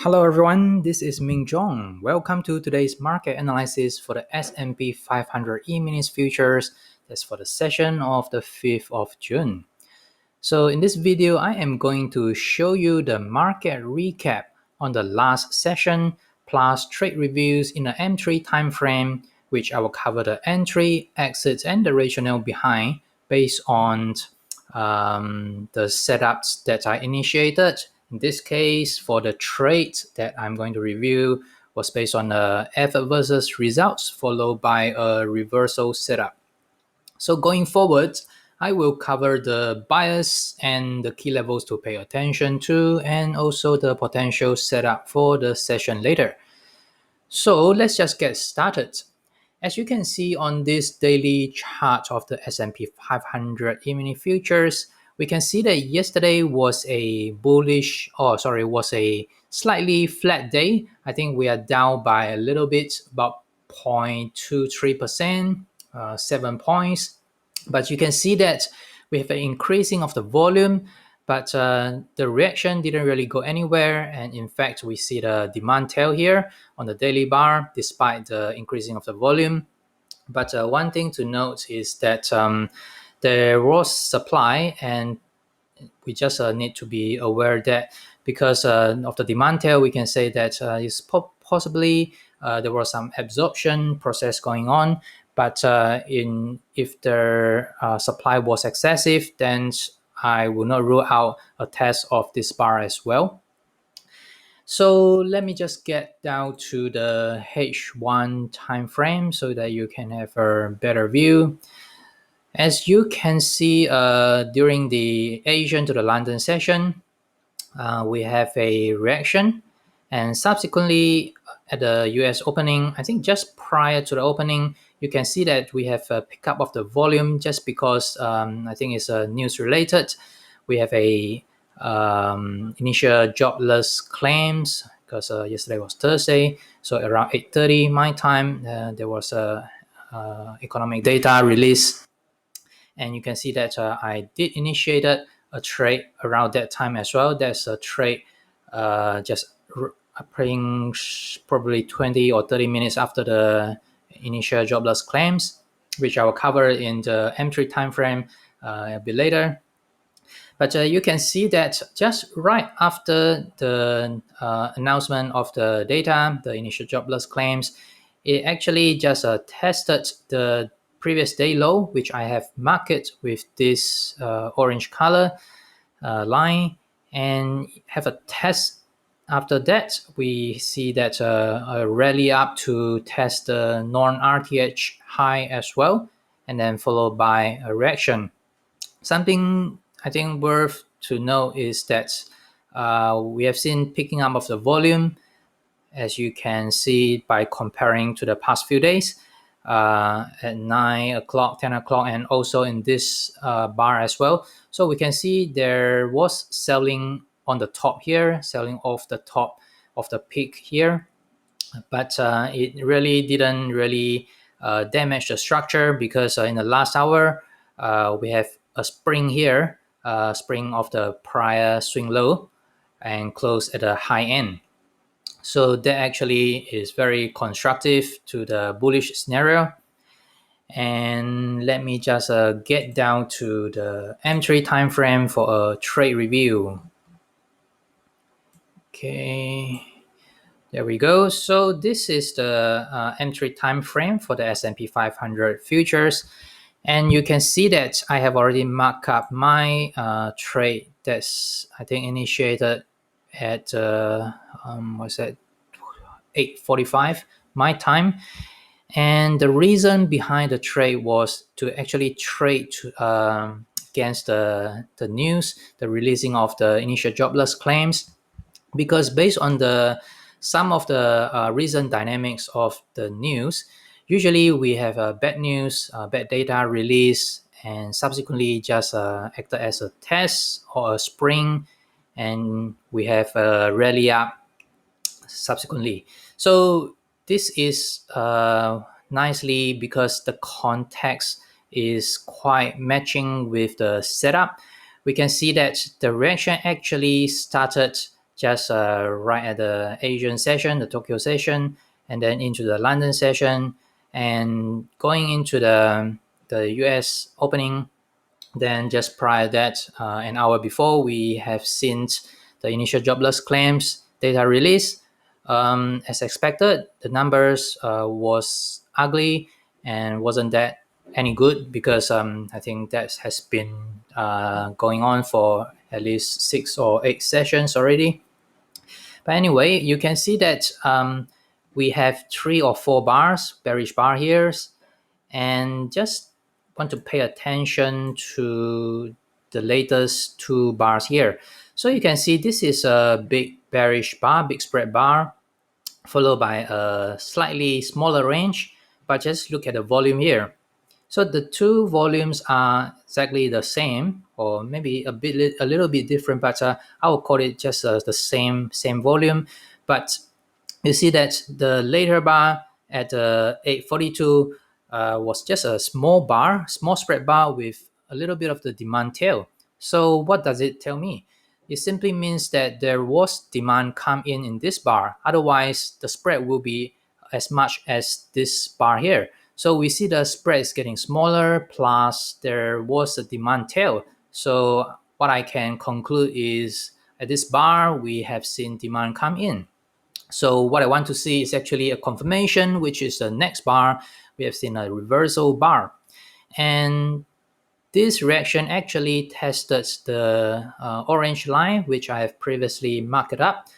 Hello everyone, this is Ming Zhong. Welcome to today's market analysis for the S&P 500 E-mini futures. That's for the session of the 5th of June. So in this video, I am going to show you the market recap on the last session plus trade reviews in the M3 time frame, which I will cover the entry, exits, and the rationale behind based on the setups that I initiated. In this case, for the trade that I'm going to review was based on the effort versus results followed by a reversal setup. So going forward, I will cover the bias and the key levels to pay attention to and also the potential setup for the session later. So let's just get started. As you can see on this daily chart of the S&P 500 E-mini futures, we can see that yesterday was a was a slightly flat day. I think we are down by a little bit, about 0.23%, 7 points. But you can see that we have an increasing of the volume, but the reaction didn't really go anywhere. And in fact, we see the demand tail here on the daily bar, despite the increasing of the volume. But one thing to note is that there was supply, and we just need to be aware that because of the demand tail, we can say that it's possibly there was some absorption process going on. But if the supply was excessive, then I will not rule out a test of this bar as well. So let me just get down to the H1 time frame so that you can have a better view. As you can see, during the Asian to the London session, we have a reaction, and subsequently at the US opening, I think just prior to the opening, you can see that we have a pickup of the volume just because I think it's news related. We have a initial jobless claims because yesterday was Thursday, so around 8:30 my time, there was a economic data release, and you can see that I did initiate a trade around that time as well. That's a trade just playing probably 20 or 30 minutes after the initial jobless claims, which I will cover in the M3 time frame a bit later. But you can see that just right after the announcement of the data, the initial jobless claims, it actually just tested the previous day low, which I have marked with this orange color line, and have a test. After that, we see that a rally up to test the non-RTH high as well, and then followed by a reaction. Something I think worth to note is that we have seen picking up of the volume, as you can see by comparing to the past few days at 9 o'clock, 10 o'clock, and also in this bar as well. So we can see there was selling on the top here, selling off the top of the peak here, but it really didn't damage the structure because in the last hour we have a spring here, spring of the prior swing low and close at a high end. So that actually is very constructive to the bullish scenario. And let me just get down to the M3 time frame for a trade review. Okay, there we go. So this is the M3 time frame for the S&P 500 futures. And you can see that I have already marked up my trade that's, I think, initiated at, what's that, 8:45 my time. And the reason behind the trade was to actually trade against the news, the releasing of the initial jobless claims, because based on some of the recent dynamics of the news, usually we have bad news, bad data release, and subsequently just acted as a test or a spring, and we have a rally up subsequently. So this is nicely because the context is quite matching with the setup. We can see that the reaction actually started just right at the Asian session, the Tokyo session, and then into the London session, and going into the US opening. Then just prior that, an hour before, we have seen the initial jobless claims data release. As expected, the numbers was ugly and wasn't that any good because I think that has been going on for at least 6 or 8 sessions already. But anyway, you can see that we have 3 or 4 bars, bearish bar here, and just want to pay attention to the latest 2 bars here. So you can see this is a big bearish bar, big spread bar, followed by a slightly smaller range. But just look at the volume here. So the 2 volumes are exactly the same, or maybe a little bit different, but I will call it just the same volume. But you see that the later bar at 842 was just a small bar, small spread bar with a little bit of the demand tail. So what does it tell me? It simply means that there was demand come in this bar. Otherwise, the spread will be as much as this bar here. So we see the spread is getting smaller, plus there was a demand tail. So what I can conclude is at this bar, we have seen demand come in. So what I want to see is actually a confirmation, which is the next bar. We have seen a reversal bar. And this reaction actually tested the orange line, which I have previously marked up.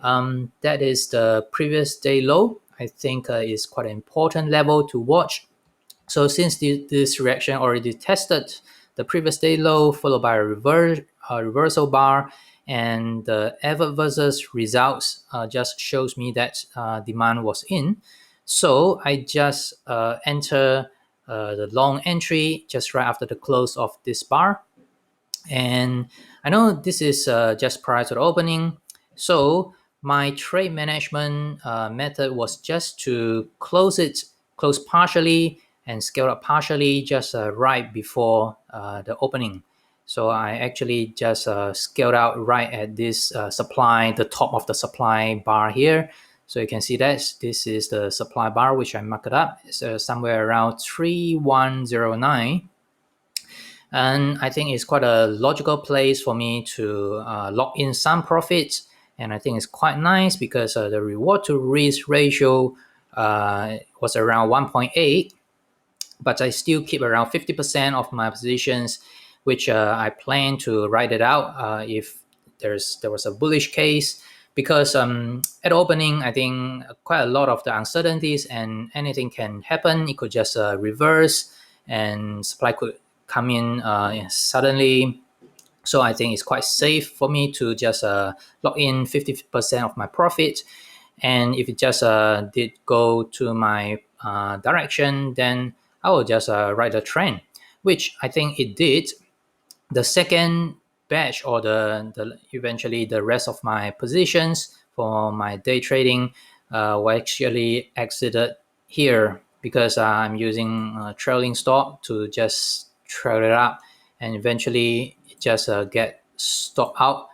That is the previous day low. I think is quite an important level to watch. So since this reaction already tested the previous day low, followed by a reversal bar, and the effort versus results just shows me that demand was in. So I just enter the long entry just right after the close of this bar. And I know this is just prior to the opening. So my trade management method was just to close partially and scale up partially just right before the opening. So I actually just scaled out right at this supply, the top of the supply bar here. So you can see that this is the supply bar, which I marked up. It's somewhere around 3109. And I think it's quite a logical place for me to lock in some profits. And I think it's quite nice because the reward to risk ratio was around 1.8, but I still keep around 50% of my positions, which I plan to write it out if there was a bullish case. Because at opening, I think quite a lot of the uncertainties and anything can happen. It could just reverse and supply could come in suddenly. So I think it's quite safe for me to just lock in 50% of my profit. And if it just did go to my direction, then I will just ride the trend, which I think it did. The second batch, or the eventually the rest of my positions for my day trading were actually exited here because I'm using trailing stop to just trail it up, and eventually it just get stopped out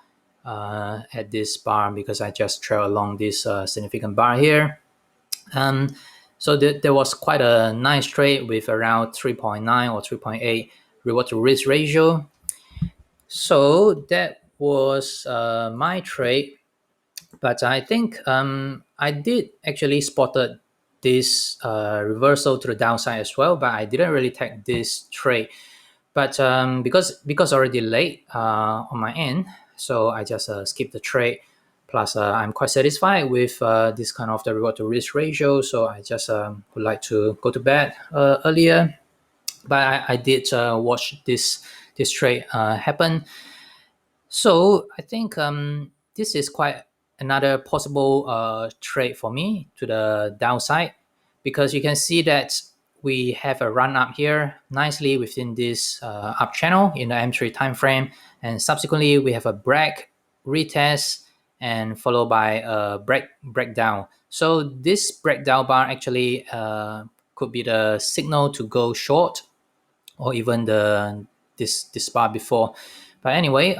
at this bar because I just trail along this significant bar here. So there was quite a nice trade with around 3.9 or 3.8 reward to risk ratio. So that was my trade, but I think I did actually spotted this reversal to the downside as well, but I didn't really take this trade. But because already late on my end, so I just skipped the trade. Plus, I'm quite satisfied with this kind of the reward to risk ratio, so I just would like to go to bed earlier. But I did watch this trade happen. So I think this is quite another possible trade for me to the downside, because you can see that we have a run up here nicely within this up channel in the M3 time frame, and subsequently we have a break, retest, and followed by a breakdown. So this breakdown bar actually could be the signal to go short, or even this bar before. But anyway,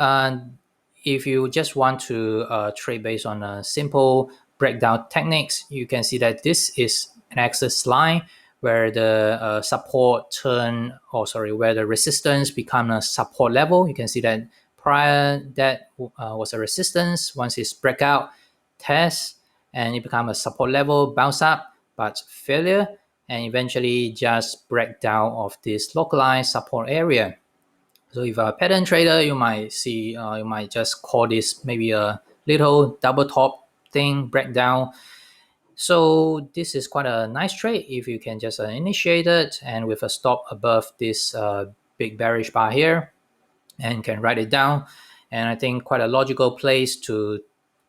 if you just want to trade based on a simple breakdown techniques, you can see that this is an axis line where the where the resistance become a support level. You can see that prior that was a resistance. Once it's breakout, test, and it become a support level, bounce up, but failure, and eventually just break down of this localized support area. So if you're a pattern trader, you might see, you might just call this maybe a little double top thing breakdown. So this is quite a nice trade if you can just initiate it and with a stop above this big bearish bar here, and can write it down. And I think quite a logical place to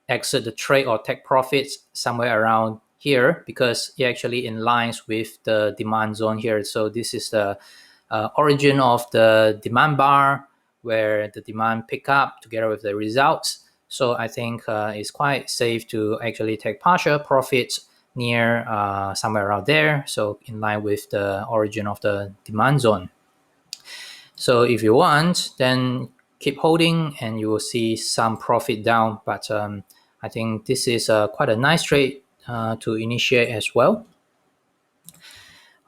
exit the trade or take profits somewhere around here, because it actually in lines with the demand zone here. So this is the origin of the demand bar where the demand pick up together with the results. So I think it's quite safe to actually take partial profits near somewhere around there. So in line with the origin of the demand zone. So if you want, then keep holding and you will see some profit down. But I think this is quite a nice trade to initiate as well.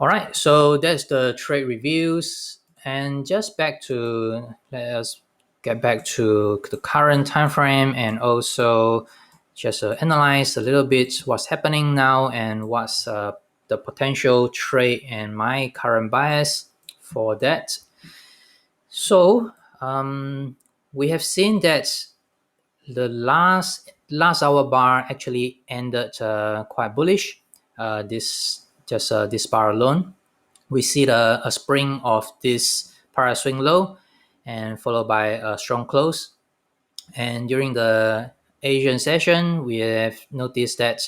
All right, so that's the trade reviews. And just back to, let us get back to the current time frame and also just analyze a little bit what's happening now and what's the potential trade and my current bias for that. So we have seen that the last hour bar actually ended quite bullish. This bar alone, we see a spring of this para swing low and followed by a strong close. And during the Asian session, we have noticed that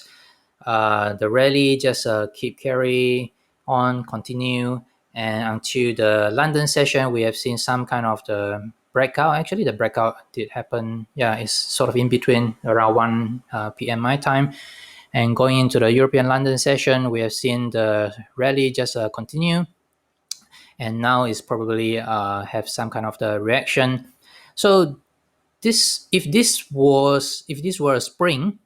the rally just keep carry on, continue, and until the London session, we have seen some kind of the breakout. Actually, the breakout did happen. Yeah, it's sort of in between around 1 p.m. my time. And going into the European London session, we have seen the rally just continue. And now it's probably have some kind of the reaction. So if this were a spring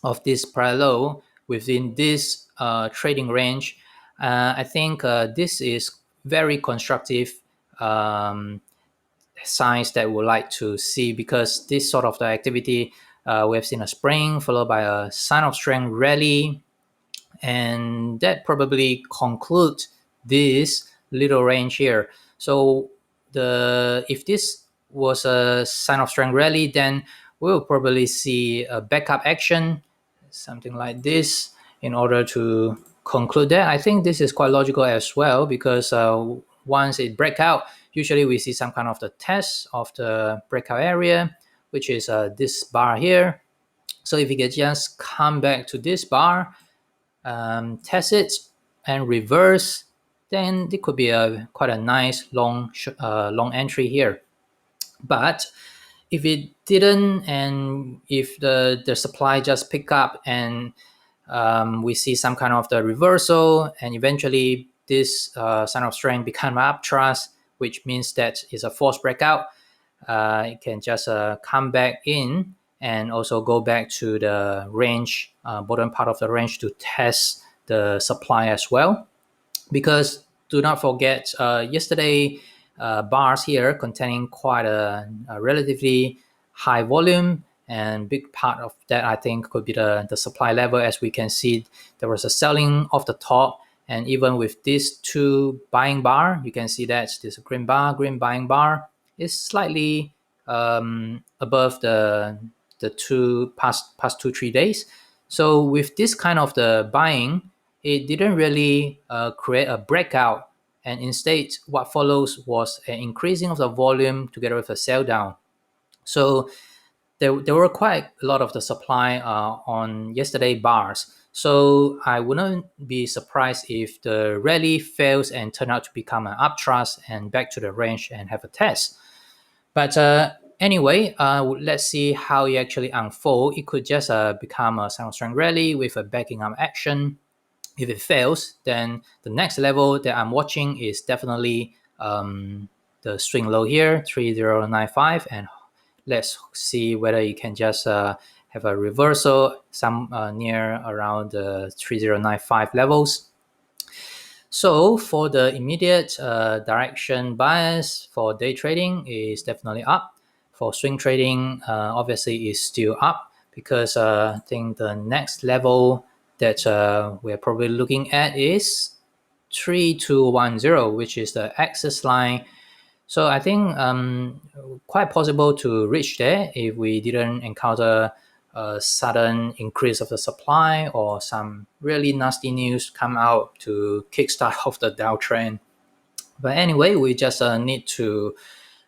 of this parallel within this trading range, I think this is very constructive signs that we would like to see, because this sort of the activity, we have seen a spring followed by a sign of strength rally, and that probably concludes this little range here. So if this was a sign of strength rally, then we'll probably see a backup action, something like this, in order to conclude that. I think this is quite logical as well, because once it break out, usually we see some kind of the test of the breakout area, which is this bar here. So if you can just come back to this bar, test it and reverse, then it could be quite a nice long entry here. But if it didn't, and if the supply just pick up and we see some kind of the reversal, and eventually this sign of strength become an uptrust, which means that it's a false breakout, it can just come back in and also go back to the range, bottom part of the range, to test the supply as well. Because do not forget, yesterday bars here containing quite a relatively high volume, and big part of that I think could be the supply level. As we can see, there was a selling off the top, and even with these two buying bar, you can see that this green buying bar is slightly above the past 2-3 days. So with this kind of the buying, it didn't really create a breakout, and instead what follows was an increasing of the volume together with a sell down. So there were quite a lot of the supply on yesterday bars. So I wouldn't be surprised if the rally fails and turn out to become an uptrust and back to the range and have a test. But anyway, let's see how it actually unfold. It could just become a sign of strength rally with a backing up action. If it fails, then the next level that I'm watching is definitely the swing low here, 3095, and let's see whether you can just have a reversal some near around the 3095 levels. So for the immediate direction bias for day trading is definitely up. For swing trading, obviously is still up, because I think the next level that we're probably looking at is 3210, which is the axis line. So I think quite possible to reach there if we didn't encounter a sudden increase of the supply or some really nasty news come out to kickstart off the downtrend. But anyway, we just need to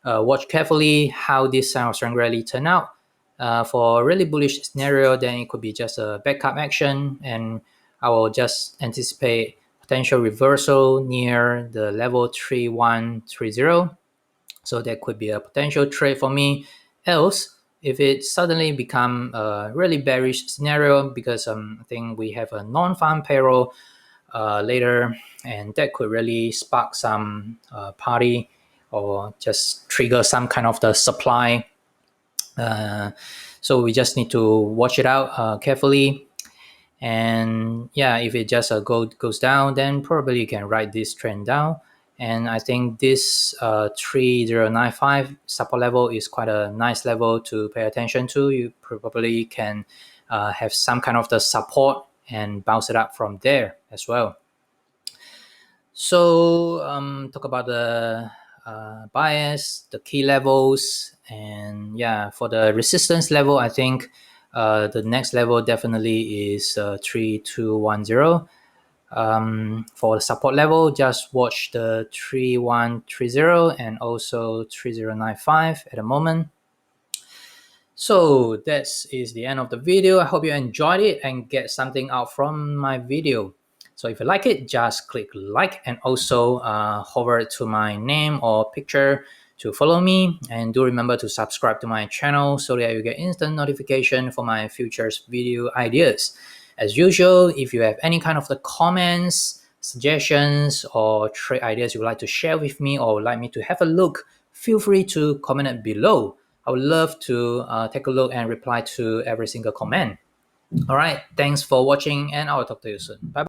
watch carefully how this sound strength rally turn out. For a really bullish scenario, then it could be just a backup action, and I will just anticipate potential reversal near the level 3130. So that could be a potential trade for me. Else, if it suddenly become a really bearish scenario, because I think we have a non-farm payroll later, and that could really spark some party or just trigger some kind of the supply. So we just need to watch it out carefully. And yeah, if it just goes down, then probably you can write this trend down. And I think this 3095 support level is quite a nice level to pay attention to. You probably can have some kind of the support and bounce it up from there as well. So talk about the bias, the key levels, and yeah, for the resistance level, I think the next level definitely is 3210. For the support level, just watch the 3130 and also 3095 at the moment. So that is the end of the video. I hope you enjoyed it and get something out from my video. So if you like it, just click like and also hover to my name or picture to follow me. And do remember to subscribe to my channel so that you get instant notification for my future video ideas. As usual, if you have any kind of the comments, suggestions, or trade ideas you would like to share with me or would like me to have a look, feel free to comment it below. I would love to take a look and reply to every single comment. All right, thanks for watching, and I will talk to you soon. Bye.